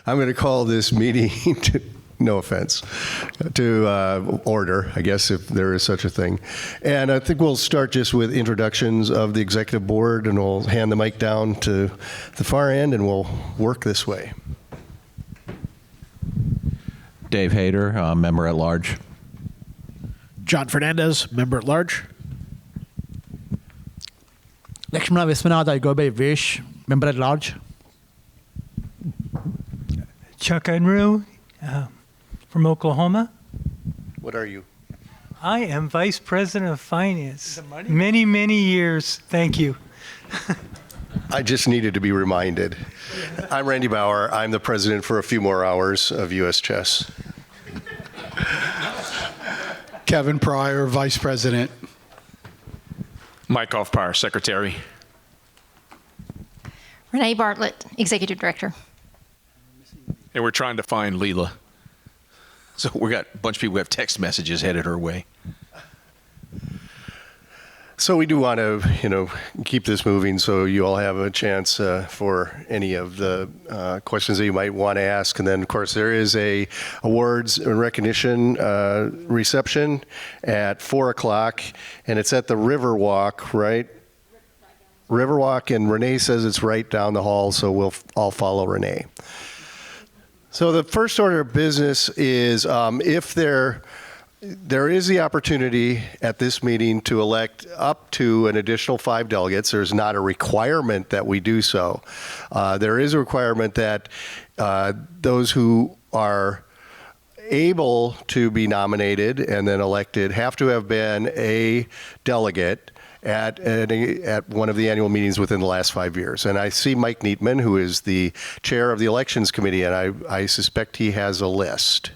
I'm going to call this meeting, no offense, to order, I guess, if there is such a thing. And I think we'll start just with introductions of the executive board, and we'll hand the mic down to the far end, and we'll work this way. Dave Hayter, member at large. John Fernandez, member at large. Lakshmana Viswanatha Gobe Vish, member at large. Chuck Unruh from Oklahoma. What are you? I am Vice President of Finance. Many, many years. Thank you. I just needed to be reminded. I'm Randy Bauer. I'm the president for a few more hours of U.S. Chess. Kevin Pryor, Vice President. Mike Hoffpauir, Secretary. Renee Bartlett, Executive Director. And we're trying to find Leela. So we got a bunch of people who have text messages headed her way. So we do want to, keep this moving so you all have a chance for any of the questions that you might want to ask. And then, of course, there is a awards and recognition reception at 4 o'clock, and it's at the Riverwalk, right? Riverwalk, and Renee says it's right down the hall, so we'll all follow Renee. So the first order of business is if there is the opportunity at this meeting to elect up to an additional 5 delegates. There's not a requirement that we do so. There is a requirement that those who are able to be nominated and then elected have to have been a delegate at one of the annual meetings within the last 5 years. And I see Mike Neatman, who is the chair of the Elections Committee, and I suspect he has a list.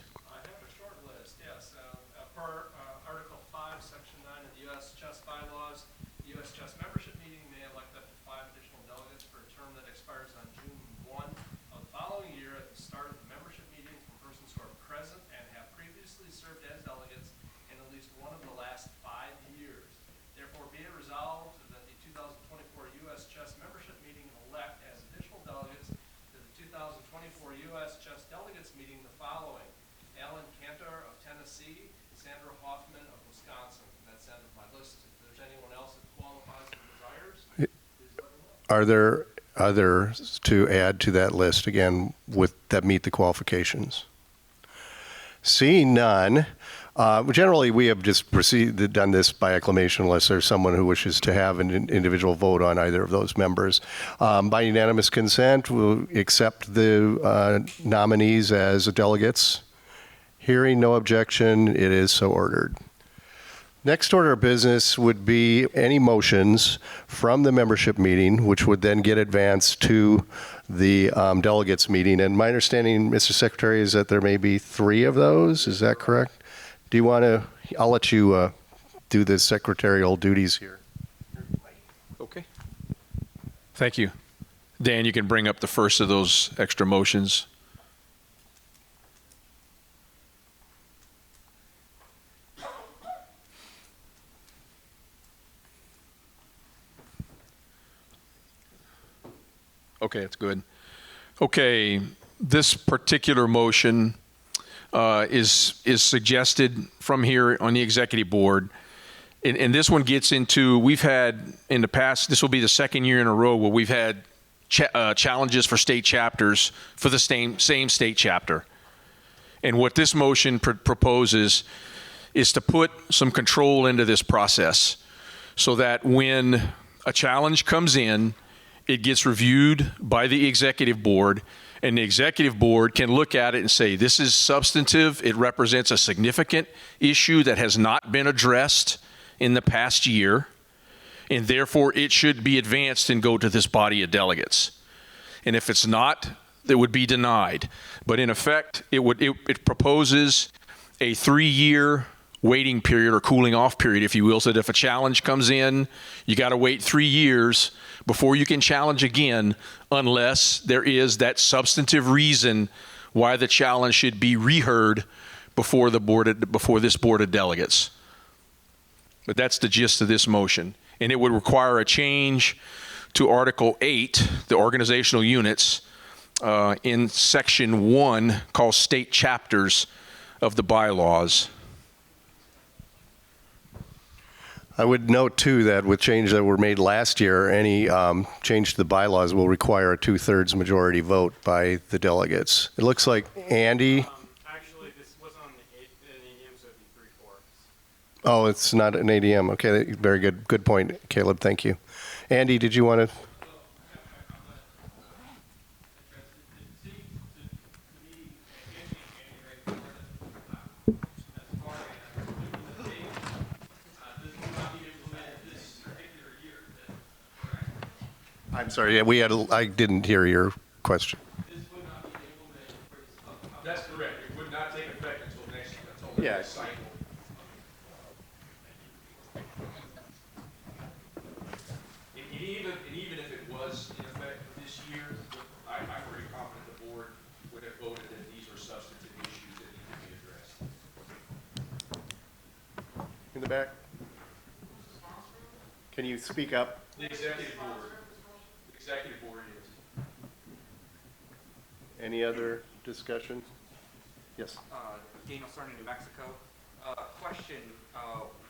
Are there others to add to that list, again, that meet the qualifications? Seeing none, generally we have just done this by acclamation unless there's someone who wishes to have an individual vote on either of those members. By unanimous consent, we'll accept the nominees as delegates. Hearing no objection, it is so ordered. Next order of business would be any motions from the membership meeting, which would then get advanced to the delegates meeting. And my understanding, Mr. Secretary, is that there may be 3 of those. Is that correct? Do you want to, I'll let you do the secretarial duties here. Okay. Thank you. Dan, you can bring up the first of those extra motions. Okay, that's good. Okay, this particular motion is suggested from here on the executive board. And this one gets into, we've had in the past, this will be the second year in a row where we've had challenges for state chapters for the same state chapter. And what this motion proposes is to put some control into this process so that when a challenge comes in, it gets reviewed by the executive board, and the executive board can look at it and say, this is substantive. It represents a significant issue that has not been addressed in the past year, and therefore it should be advanced and go to this body of delegates. And if it's not, it would be denied. But in effect, it proposes a 3-year waiting period or cooling off period, if you will, so that if a challenge comes in, you got to wait 3 years before you can challenge again, unless there is that substantive reason why the challenge should be reheard before this board of delegates. But that's the gist of this motion. And it would require a change to Article 8, the organizational units, in section 1 called state chapters of the bylaws. I would note, too, that with changes that were made last year, any change to the bylaws will require a 2/3 majority vote by the delegates. It looks like Andy, Actually, this wasn't on an ADM, so it'd be 3/4. oh, it's not an ADM. Okay, very good. Good point, Caleb. Thank you. Andy, did you want to? I'm sorry, yeah, I didn't hear your question. That's correct. It would not take effect until next Yeah. cycle. And even if it was in effect for this year, I'm pretty confident the board would have voted that these are substantive issues that need to be addressed. In the back? Can you speak up? The executive board. The executive board is. Any other discussion? Yes. Daniel Cerny, New Mexico. Question,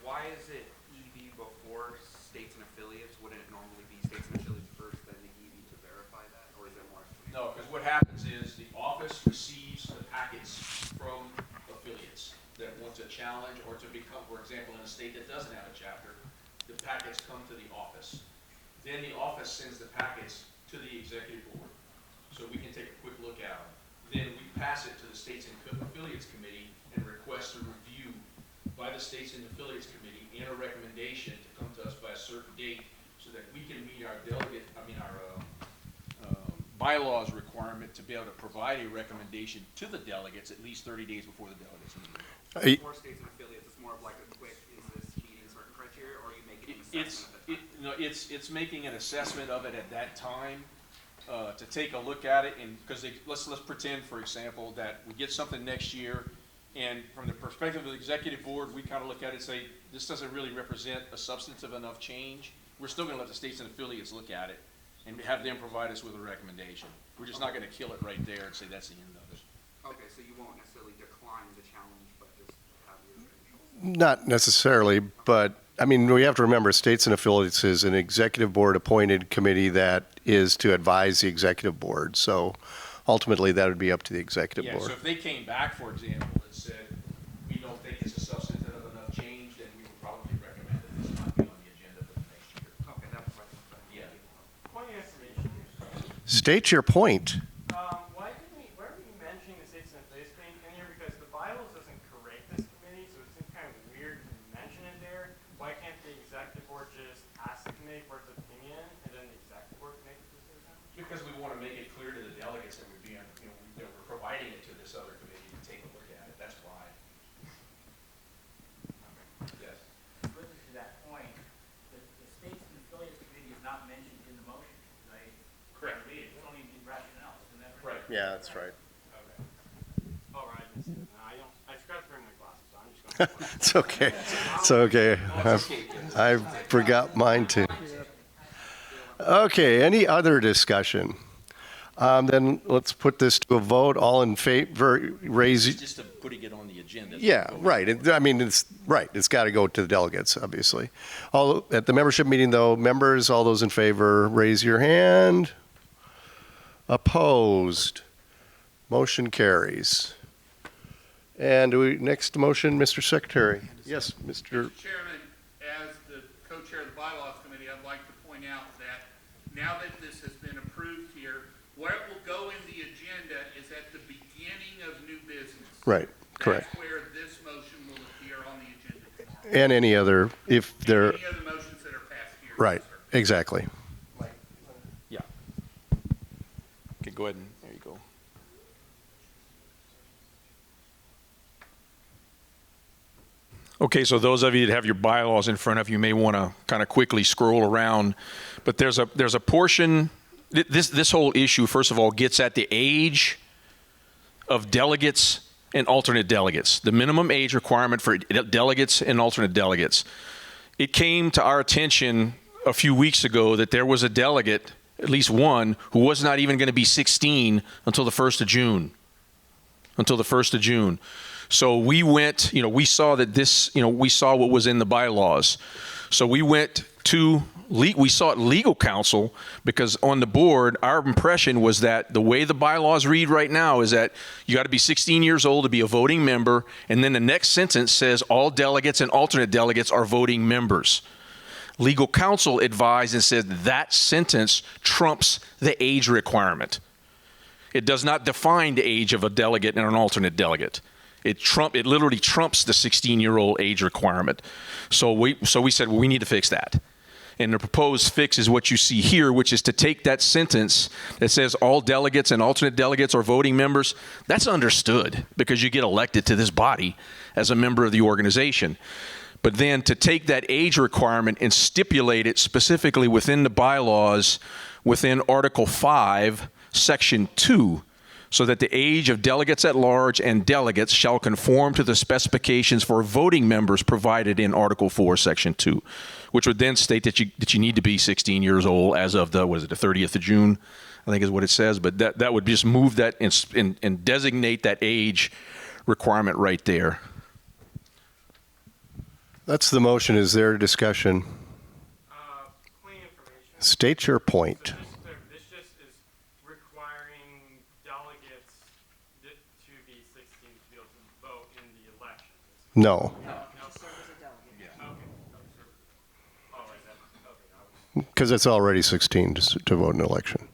why is it EV before states and affiliates? Wouldn't it normally be states and affiliates first, then the EV to verify that? Or is there more explanation? No, because what happens is the office receives the packets from affiliates that want to challenge or to become, for example, in a state that doesn't have a chapter, the packets come to the office. Then the office sends the packets to the executive board, so we can take a quick look at them. Then we pass it to the States and Affiliates Committee and request a review by the States and Affiliates Committee and a recommendation to come to us by a certain date so that we can meet our bylaws requirement to be able to provide a recommendation to the delegates at least 30 days before the delegates meet. For states and affiliates, it's more of like a quick, is this meeting certain criteria, or are you making an assessment of the time? It's making an assessment of it at that time, to take a look at it, and because let's pretend, for example, that we get something next year, and from the perspective of the executive board, we kind of look at it and say, this doesn't really represent a substantive enough change. We're still going to let the states and affiliates look at it and have them provide us with a recommendation. We're just not going to kill it right there and say that's the end of it. Okay, so you won't necessarily decline the challenge, but just have your initials. Not necessarily, but I mean, we have to remember States and Affiliates is an executive board appointed committee that is to advise the executive board. So ultimately, that would be up to the executive Yeah, board. so if they came back, for example, and said, we don't think it's a substantive enough change, then we would probably recommend that this not be on the agenda for the next year. Okay, that's what I'm saying. Yeah. Point of information. State your point. Why are we mentioning the states and affiliates committee in here? Because the bylaws doesn't create this committee, so it seems kind of weird to mention it there. Why can't the executive board just ask the committee for its opinion, and then the executive board make the decision? Because we want to make it clear to the delegates that we're being, that we're providing it to this other committee to take a look at it. That's why. Yes. Further to that point, the states and affiliates committee is not mentioned in the motion, right? Correct. It's only in rationale, isn't that right? Right. Yeah, that's right. Okay. All right. I forgot to bring my glasses, so I'm just going to. It's okay. It's okay. I forgot mine too. Okay, any other discussion? Then let's put this to a vote. All in favor, raise. Just to putting it on the agenda. Yeah, right. I mean, it's right. It's got to go to the delegates, obviously. All at the membership meeting, though, members, all those in favor, raise your hand. Opposed? Motion carries. And next motion, Mr. Secretary. Yes, Mr. Mr. Chairman, as the co-chair of the Bylaws Committee, I'd like to point out that now that this has been approved here, where it will go in the agenda is at the beginning of new business. Right, correct. That's where this motion will appear on the agenda tomorrow. And any other, if there, Any other motions that are passed here. right, Yes, sir. exactly. Yeah. Okay, go ahead and, there you go. Okay, so those of you that have your bylaws in front of you may want to kind of quickly scroll around, but there's a portion, this whole issue, first of all, gets at the age of delegates and alternate delegates, the minimum age requirement for delegates and alternate delegates. It came to our attention a few weeks ago that there was a delegate at least one, who was not even going to be 16 until the 1st of June. So we went, we saw that this, we saw what was in the bylaws. So we went to, we sought legal counsel because on the board, our impression was that the way the bylaws read right now is that you got to be 16 years old to be a voting member. And then the next sentence says all delegates and alternate delegates are voting members. Legal counsel advised and said that sentence trumps the age requirement. It does not define the age of a delegate and an alternate delegate. It literally trumps the 16-year-old age requirement. So we said, well, we need to fix that. And the proposed fix is what you see here, which is to take that sentence that says all delegates and alternate delegates are voting members. That's understood because you get elected to this body as a member of the organization. But then to take that age requirement and stipulate it specifically within the bylaws, within Article 5, Section 2, so that the age of delegates at large and delegates shall conform to the specifications for voting members provided in Article 4, Section 2, which would then state that you need to be 16 years old as of the 30th of June, I think is what it says. But that would just move that and designate that age requirement right there. That's the motion. Is there a discussion? Clean information. State your point. So just to clear, this just is requiring delegates to be 16 to be able to vote in the election. No, because it's already 16 to vote in an election.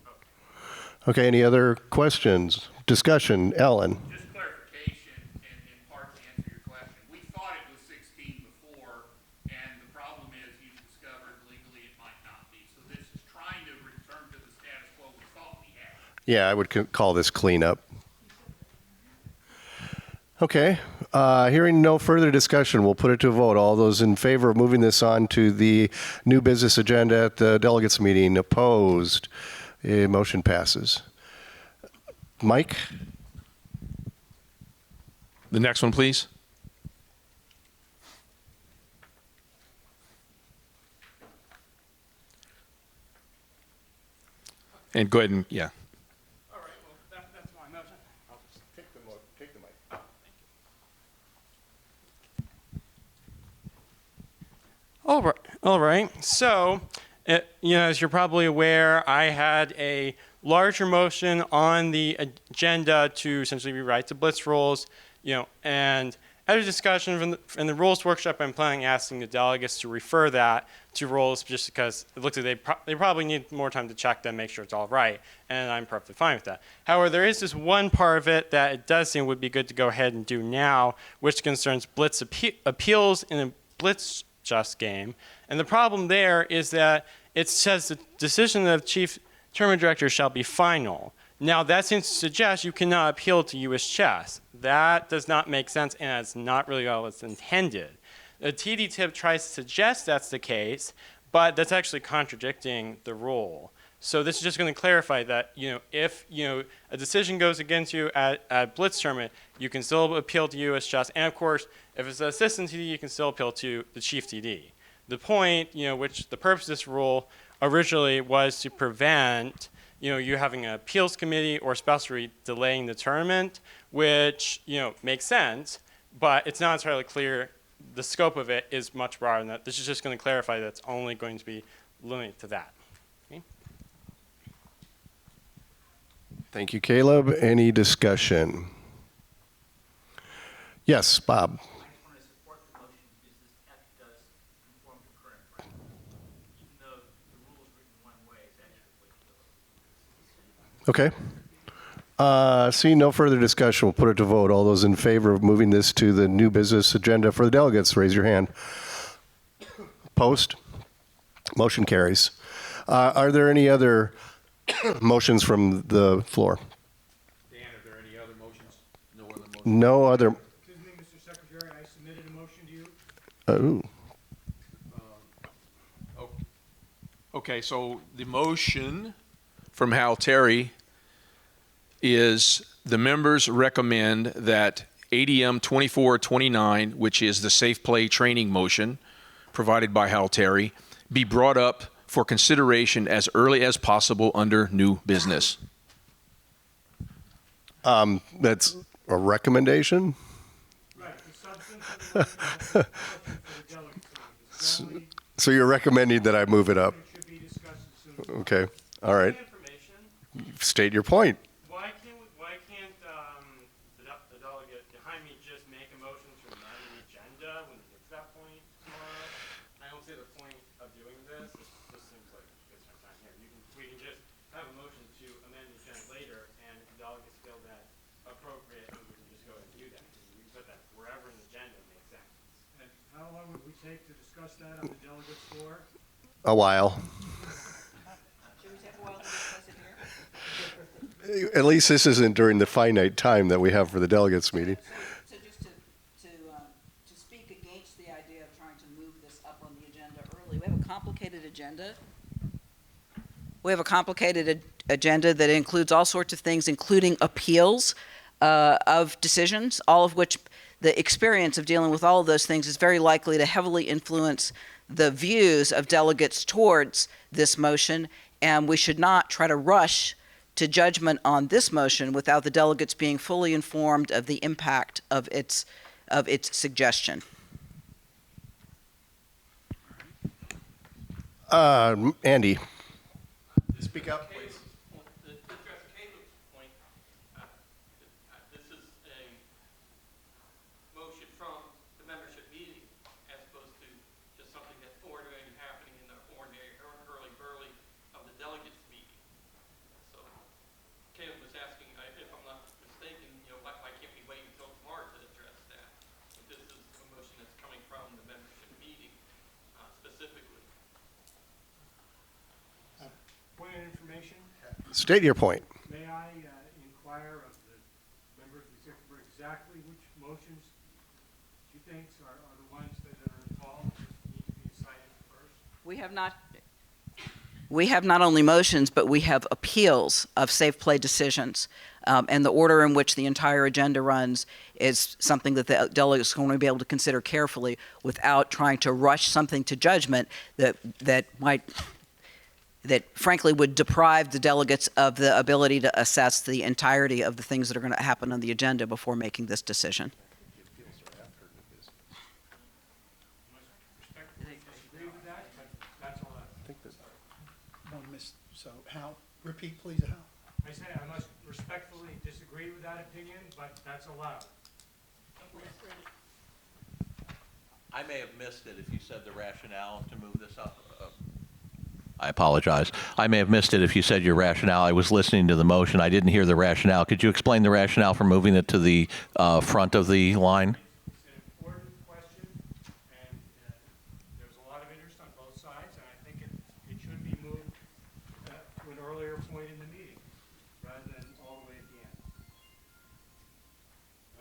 Okay, any other questions? Discussion? Ellen? Just clarification, and in part to answer your question. We thought it was 16 before, and the problem is you discovered legally it might not be. So this is trying to return to the status quo we thought we had. Yeah, I would call this cleanup. Okay, hearing no further discussion, we'll put it to a vote. All those in favor of moving this on to the new business agenda at the delegates meeting, opposed? Motion passes. Mike? The next one, please. And go ahead and, yeah. All right, well, that's my motion. I'll just Take the mic. All right. So, as you're probably aware, I had a larger motion on the agenda to essentially rewrite the Blitz rules, and after discussion in the rules workshop, I'm planning asking the delegates to refer that to rules just because it looks like they probably need more time to check them, make sure it's all right, and I'm perfectly fine with that. However, there is this one part of it that it does seem would be good to go ahead and do now, which concerns Blitz appeals in a Blitz just game. And the problem there is that it says the decision of chief tournament director shall be final. Now, that seems to suggest you cannot appeal to U.S. Chess. That does not make sense, and it's not really how it's intended. The TD tip tries to suggest that's the case, but that's actually contradicting the rule. So this is just going to clarify that, if a decision goes against you at Blitz tournament, you can still appeal to U.S. Chess, and of course, if it's an assistant TD, you can still appeal to the chief TD. The point, which the purpose of this rule originally was to prevent you having an appeals committee or specially delaying the tournament, which, makes sense, but it's not entirely clear. The scope of it is much broader than that. This is just going to clarify that it's only going to be limited to that. Okay? Thank you, Caleb. Any discussion? Yes, Bob. Okay. Seeing no further discussion, we'll put it to vote. All those in favor of moving this to the new business agenda for the delegates, raise your hand. Opposed? Motion carries. Are there any other motions from the floor? Dan, are there any other motions? No other motions? No other. Excuse me, Mr. Secretary, I submitted a motion to you. Okay, so the motion from Hal Terry is the members recommend that ADM 2429, which is the safe play training motion provided by Hal Terry, be brought up for consideration as early as possible under new business. That's a recommendation? Right, the substance of the motion is the motion for the delegates meeting. This is only, So you're recommending that I move it up? it should be discussed as soon as possible. Okay, all right. Information. State your point. Why can't the delegate behind me just make a motion to amend the agenda when it gets to that point tomorrow? I don't see the point of doing this. This seems like it's our time here. We can just have a motion to amend the agenda later, and if the delegates feel that appropriate, and we can just go ahead and do that. We can put that wherever in the agenda makes sense. And how long would we take to discuss that on the delegates floor? A while. At least this isn't during the finite time that we have for the delegates meeting. So just to speak against the idea of trying to move this up on the agenda early, we have a complicated agenda. We have a complicated agenda that includes all sorts of things, including appeals of decisions, all of which the experience of dealing with all of those things is very likely to heavily influence the views of delegates towards this motion, and we should not try to rush to judgment on this motion without the delegates being fully informed of the impact of its suggestion. Andy. Speak up, please. To address Caleb's point, this is a motion from the membership meeting as opposed to just something that's ordinary happening in the ordinary hurly-burly of the delegates meeting. So Caleb was asking, if I'm not mistaken, why can't we wait until tomorrow to address that? But this is a motion that's coming from the membership meeting specifically. Point of information, State your point. may I inquire of the member of the executive board exactly which motions she thinks are the ones that are involved, that need to be decided first? We have not only motions, but we have appeals of safe play decisions. And the order in which the entire agenda runs is something that the delegates are going to be able to consider carefully without trying to rush something to judgment that frankly would deprive the delegates of the ability to assess the entirety of the things that are going to happen on the agenda before making this decision. Respectfully disagree with that, but that's all So Hal, repeat please, Hal. I say I must respectfully disagree with that opinion, but that's allowed. I may have missed it if you said the rationale to move this up. I apologize. I may have missed it if you said your rationale. I was listening to the motion. I didn't hear the rationale. Could you explain the rationale for moving it to the front of the line? It's an important question, and there's a lot of interest on both sides, and I think it should be moved to an earlier point in the meeting, rather than all the way at the end.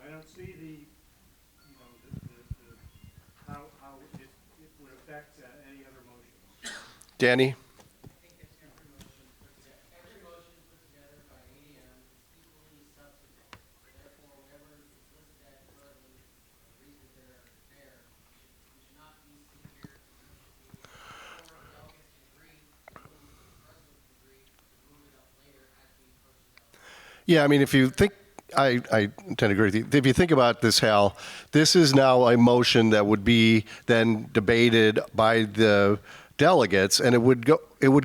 I don't see how it would affect any other motions. Danny? Every motion put together by ADM is equally substantive. Therefore, whatever is listed as currently, the reasons that are there, we should not be sitting here or delegates can agree, or the president can agree, to move it up later as we approach the delegate. Yeah, I mean, if you think, I tend to agree with you. If you think about this, Hal, this is now a motion that would be then debated by the delegates, and it would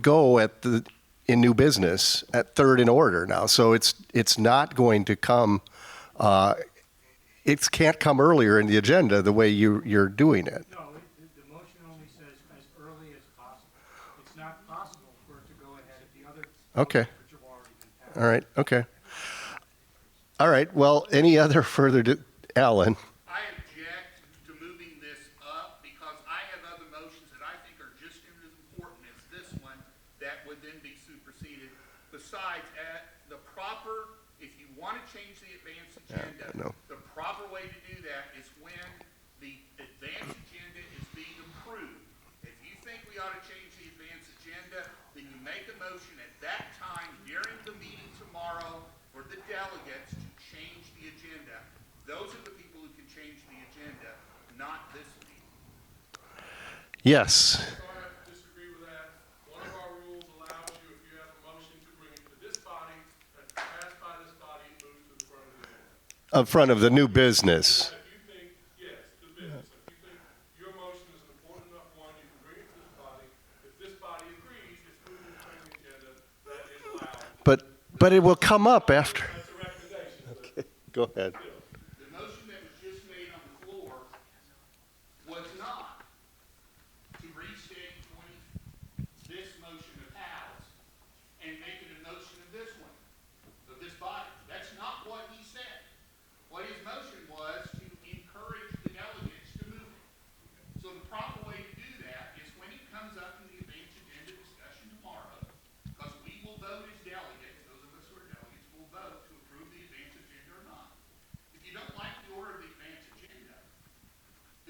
go in new business at third in order now. So it's not going to come. It can't come earlier in the agenda the way you're doing it. No, the motion only says as early as possible. It's not possible for it to go ahead if the other Okay. which have already been passed. All right. Okay. All right. Well, any other further, Alan? I object to moving this up because I have other motions that I think are just as important as this one that would then be superseded. Besides, if you want to change the advance agenda, no. the proper way to do that is when the advance agenda is being approved. If you think we ought to change the advance agenda, then you make a motion at that time during the meeting tomorrow for the delegates to change the agenda. Those are the people who can change the agenda, not this meeting. Yes. I disagree with that 100%. Up front of the new business. If you think, yes, the business, if you think your motion is an important enough one, you can bring it to this body. If this body agrees, it's moving to the agenda, that is allowed. But it will come up after. That's a recommendation. Okay, go ahead. The motion that was just made on the floor was not to restate this motion of Hal's and make it a motion of this one, of this body. That's not what he said. What his motion was to encourage the delegates to move it. So the proper way to do that is when it comes up in the advance agenda discussion tomorrow, because we will vote as delegates, those of us who are delegates will vote to approve the advance agenda or not. If you don't like the order of the advance agenda,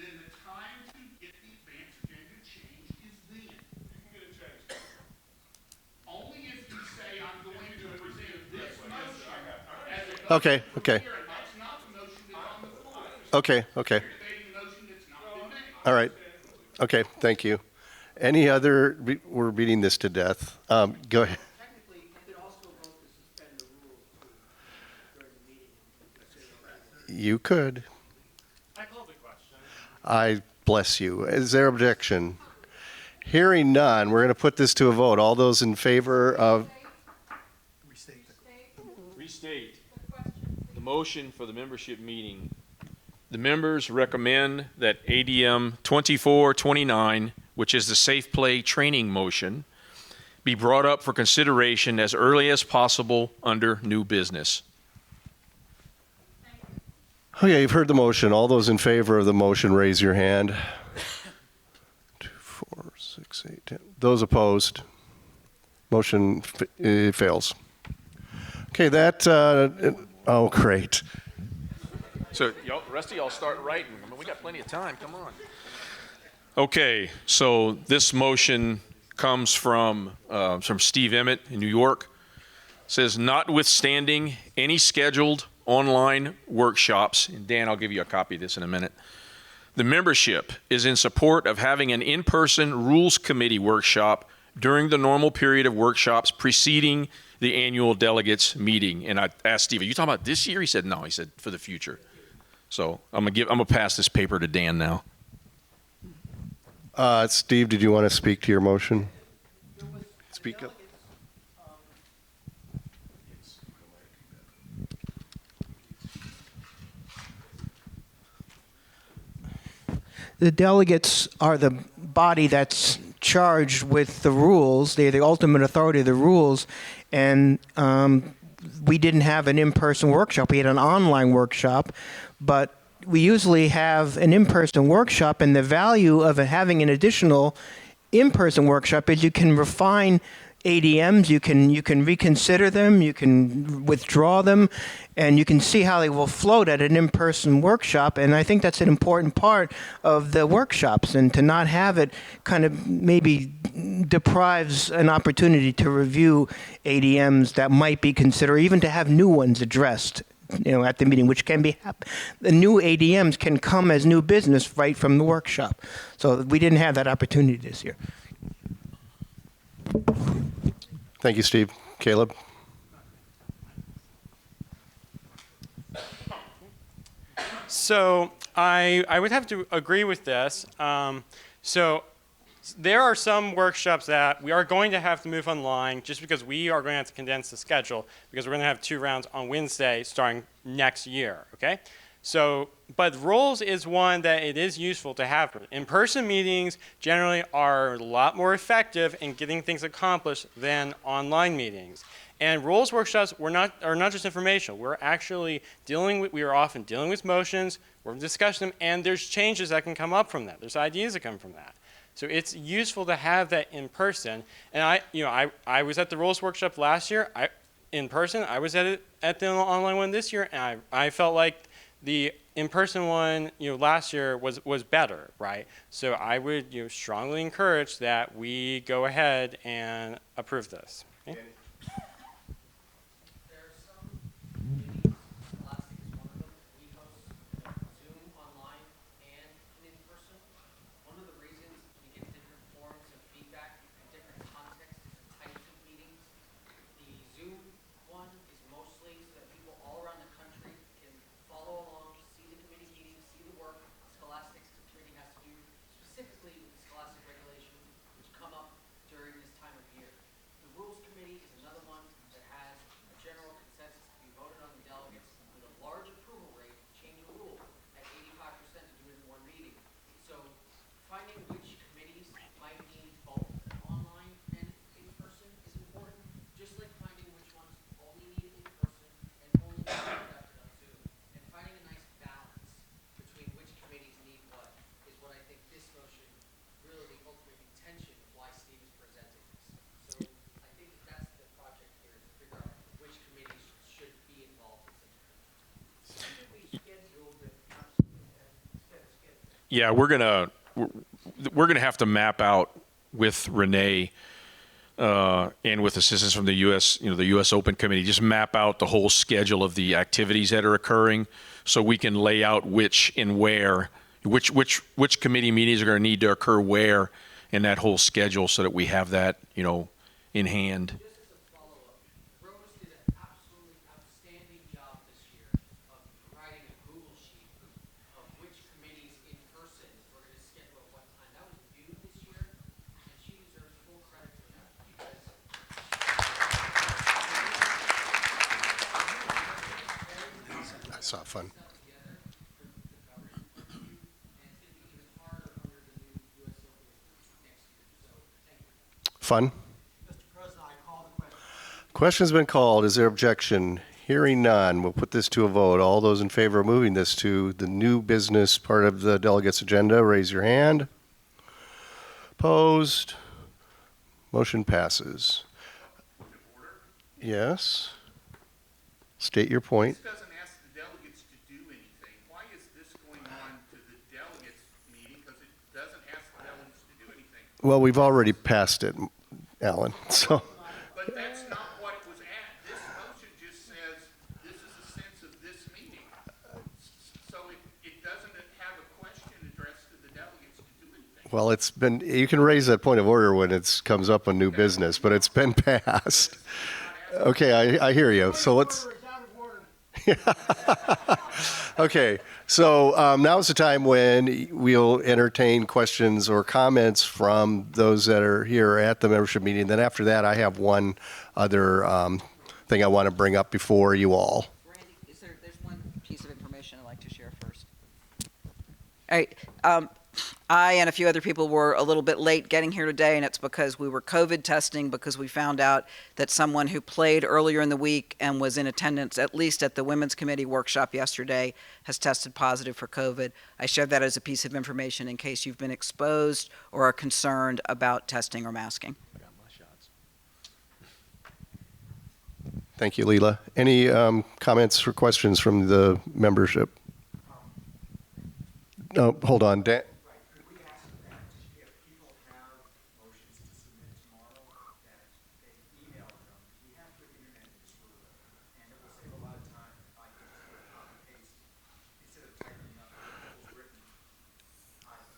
then the time to get the advance agenda changed is then. You can get it changed. Only if you say, I'm going to present this motion as a Okay, okay. here, and that's not the motion that's on the floor. Okay, okay. You're debating the motion that's not been made. All right. Okay, thank you. Any other, we're beating this to death. Go ahead. Technically, you could also vote to suspend the rules during the meeting. You could. I call the question. I bless you. Is there objection? Hearing none, we're going to put this to a vote. All those in favor of, Restate the motion for the membership meeting. The members recommend that ADM 2429, which is the Safe Play training motion, be brought up for consideration as early as possible under new business. okay, you've heard the motion. All those in favor of the motion, raise your hand. 2, 4, 6, 8, 10. Those opposed? Motion fails. Okay, that, oh, great. So y'all, the rest of y'all start writing. I mean, we got plenty of time. Come on. Okay, so this motion comes from Steve Emmett in New York. It says, notwithstanding any scheduled online workshops, and Dan, I'll give you a copy of this in a minute. The membership is in support of having an in-person rules committee workshop during the normal period of workshops preceding the annual delegates meeting. And I asked Steve, are you talking about this year? He said, no. He said, for the future. So I'm gonna pass this paper to Dan now. Steve, did you want to speak to your motion? Speak up. The delegates are the body that's charged with the rules. They're the ultimate authority of the rules. And we didn't have an in-person workshop. We had an online workshop. But we usually have an in-person workshop, and the value of having an additional in-person workshop is you can refine ADMs, you can reconsider them, you can withdraw them, and you can see how they will float at an in-person workshop. And I think that's an important part of the workshops, and to not have it kind of maybe deprives an opportunity to review ADMs that might be considered, even to have new ones addressed, at the meeting, which can be, the new ADMs can come as new business right from the workshop. So we didn't have that opportunity this year. Thank you, Steve. Caleb? So I would have to agree with this. So there are some workshops that we are going to have to move online just because we are going to have to condense the schedule because we're going to have 2 rounds on Wednesday starting next year, okay? So, but rules is one that it is useful to have. In-person meetings generally are a lot more effective in getting things accomplished than online meetings. And rules workshops are not just informational. We're actually we are often dealing with motions, we're discussing them, and there's changes that can come up from that. There's ideas that come from that. So it's useful to have that in person. And I was at the rules workshop last year. In person, I was at the online one this year, and I felt like the in-person one, last year was better, right? So I would, strongly encourage that we go ahead and approve this. Okay? There are some meetings, Elastic is one of them. We host Zoom online and in person. One of the reasons we get different forms of feedback and different contexts, different types of meetings. The Zoom one is mostly so that people all around the country can follow Yeah, we're gonna have to map out with Renee and with assistance from the U.S. The U.S. Open Committee, just map out the whole schedule of the activities that are occurring, so we can lay out which and where, which committee meetings are going to need to occur where in that whole schedule, so that we have that in hand. Just as a follow-up, Rose did an absolutely outstanding job this year of providing a Google sheet of which committees in person were going to schedule at what time. That was new this year, and she deserves full credit for that because I saw fun. Fun. Question's been called. Is there objection? Hearing none, we'll put this to a vote. All those in favor of moving this to the new business part of the delegates' agenda, raise your hand. Opposed? Motion passes. Yes? State your point. This doesn't ask the delegates to do anything. Why is this going on to the delegates meeting? Because it doesn't ask the delegates to do anything. Well, we've already passed it, Alan, so. But that's not what it was at. This motion just says, this is the sense of this meeting. So it doesn't have a question addressed to the delegates to do anything. Well, it's been, you can raise that point of order when it comes up on new business, but it's been passed. Okay, I hear you. So let's. Okay, so now's the time when we'll entertain questions or comments from those that are here at the membership meeting. Then after that, I have one other thing I want to bring up before you all. Randy, there's one piece of information I'd like to share first. All right, I and a few other people were a little bit late getting here today, and it's because we were COVID testing, because we found out that someone who played earlier in the week and was in attendance, at least at the Women's Committee workshop yesterday, has tested positive for COVID. I shared that as a piece of information in case you've been exposed or are concerned about testing or masking. Thank you, Leela. Any comments or questions from the membership? No, hold on, Dan.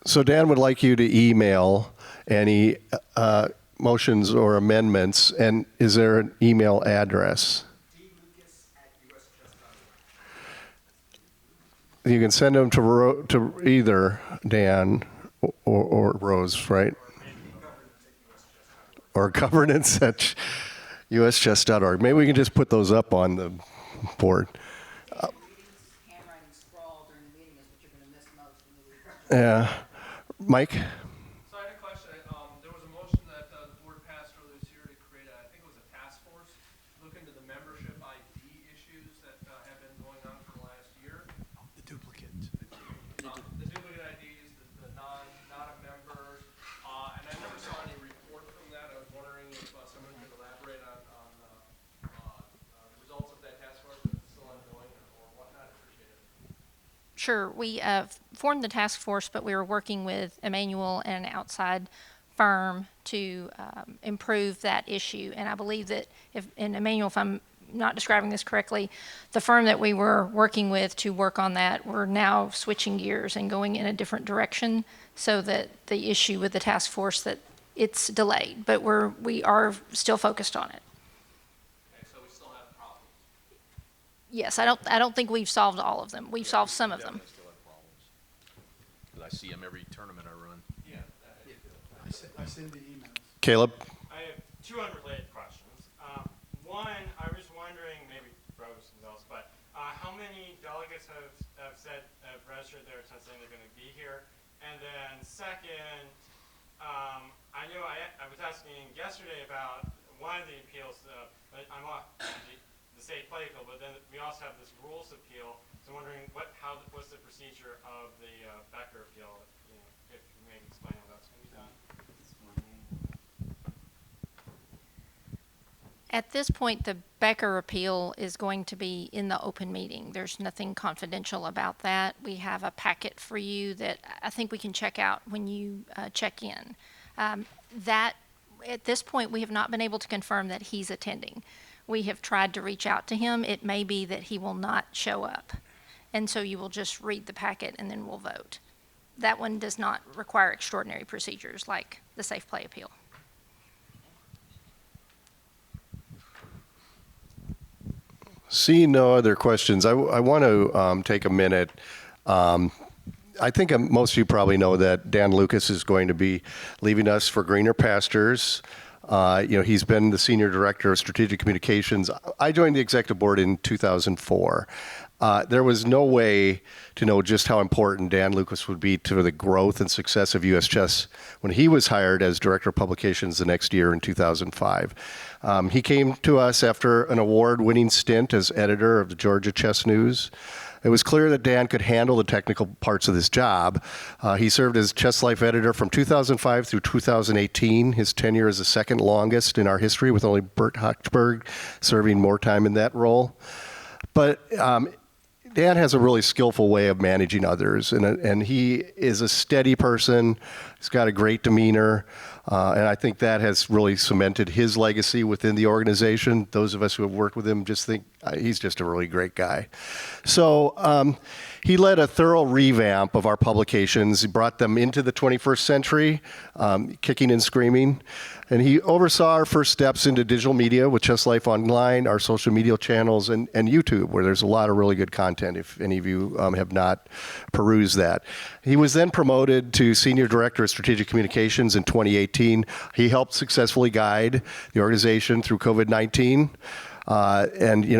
So Dan would like you to email any motions or amendments, and is there an email address? You can send them to either Dan or Rose, right? Or governance at uschess.org. Maybe we can just put those up on the board. Yeah. Mike? So I had a question. There was a motion that the board passed earlier this year to create I think it was a task force, look into the membership ID issues that have been going on for the last year. The duplicate. The duplicate IDs, the not a member, and I never saw any report from that. I was wondering if someone could elaborate on the results of that task force, if it's still ongoing or whatnot. Appreciate it. Sure. We formed the task force, but we were working with Emmanuel and an outside firm to improve that issue. And I believe that, and Emmanuel, if I'm not describing this correctly, the firm that we were working with to work on that, we're now switching gears and going in a different direction, so that the issue with the task force, that it's delayed, but we are still focused on it. Okay, so we still have problems. Yes, I don't think we've solved all of them. We've solved some of them. Still have problems. 'Cause I see them every tournament I run. Yeah. I send the emails. Caleb? I have two unrelated questions. One, I was wondering, maybe Rose knows, but how many delegates have registered their intent saying they're going to be here? And then second, I know I was asking yesterday about one of the appeals. I'm off the state political, but then we also have this rules appeal. So I'm wondering what's the procedure of the Becker appeal? If you maybe explain how that's going to be done. At this point, the Becker appeal is going to be in the open meeting. There's nothing confidential about that. We have a packet for you that I think we can check out when you check in. That, at this point, we have not been able to confirm that he's attending. We have tried to reach out to him. It may be that he will not show up. And so you will just read the packet and then we'll vote. That one does not require extraordinary procedures like the Safe Play appeal. Seeing no other questions, I want to take a minute. I think most of you probably know that Dan Lucas is going to be leaving us for greener pastures. He's been the Senior Director of Strategic Communications. I joined the Executive Board in 2004. There was no way to know just how important Dan Lucas would be to the growth and success of U.S. Chess when he was hired as Director of Publications the next year in 2005. He came to us after an award-winning stint as editor of the Georgia Chess News. It was clear that Dan could handle the technical parts of this job. He served as Chess Life editor from 2005 through 2018. His tenure is the second longest in our history, with only Bert Hochberg serving more time in that role. But Dan has a really skillful way of managing others, and he is a steady person. He's got a great demeanor, and I think that has really cemented his legacy within the organization. Those of us who have worked with him just think he's just a really great guy. So he led a thorough revamp of our publications. He brought them into the 21st century, kicking and screaming. And he oversaw our first steps into digital media with Chess Life Online, our social media channels, and YouTube, where there's a lot of really good content if any of you have not perused that. He was then promoted to Senior Director of Strategic Communications in 2018. He helped successfully guide the organization through COVID-19.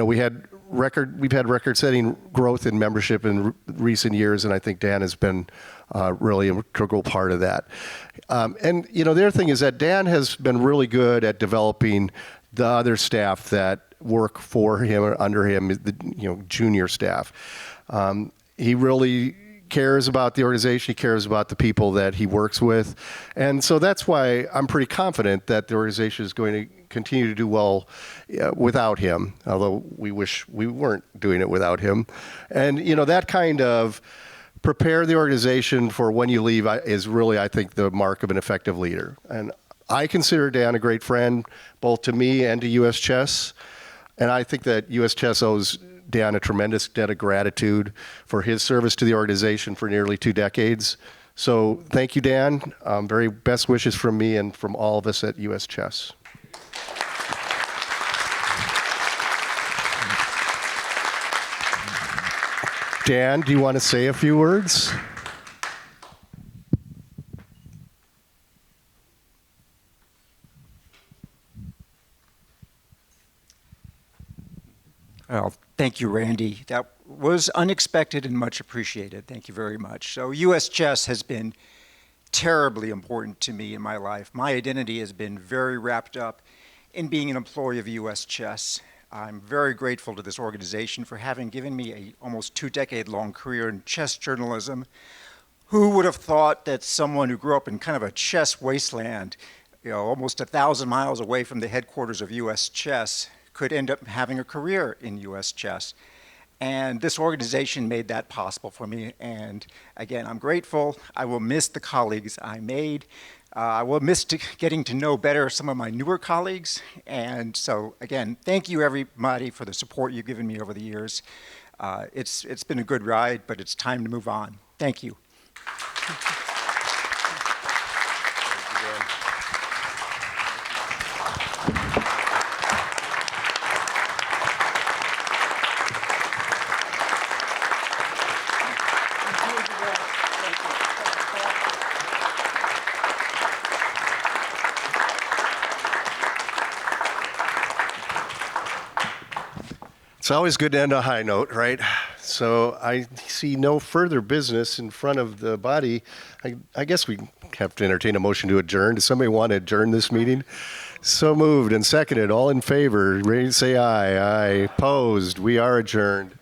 We've had record-setting growth in membership in recent years, and I think Dan has been really an integral part of that. The other thing is that Dan has been really good at developing the other staff that work for him or under him, the junior staff. He really cares about the organization. He cares about the people that he works with. And so that's why I'm pretty confident that the organization is going to continue to do well without him, although we wish we weren't doing it without him. And, that kind of prepare the organization for when you leave is really, I think, the mark of an effective leader. And I consider Dan a great friend, both to me and to U.S. Chess. And I think that U.S. Chess owes Dan a tremendous debt of gratitude for his service to the organization for nearly 2 decades. So thank you, Dan. Very best wishes from me and from all of us at U.S. Chess. Dan, do you want to say a few words? Well, thank you, Randy. That was unexpected and much appreciated. Thank you very much. So U.S. Chess has been terribly important to me in my life. My identity has been very wrapped up in being an employee of U.S. Chess. I'm very grateful to this organization for having given me a almost 2-decade-long career in chess journalism. Who would have thought that someone who grew up in kind of a chess wasteland, almost 1,000 miles away from the headquarters of U.S. Chess, could end up having a career in U.S. Chess. And this organization made that possible for me. And again, I'm grateful. I will miss the colleagues I made. I will miss getting to know better some of my newer colleagues. And so again, thank you everybody for the support you've given me over the years. It's been a good ride, but it's time to move on. Thank you. It's always good to end on a high note, right? So I see no further business in front of the body. I guess we have to entertain a motion to adjourn. Does somebody want to adjourn this meeting? So moved and seconded. All in favor, ready to say aye. Aye. Opposed. We are adjourned.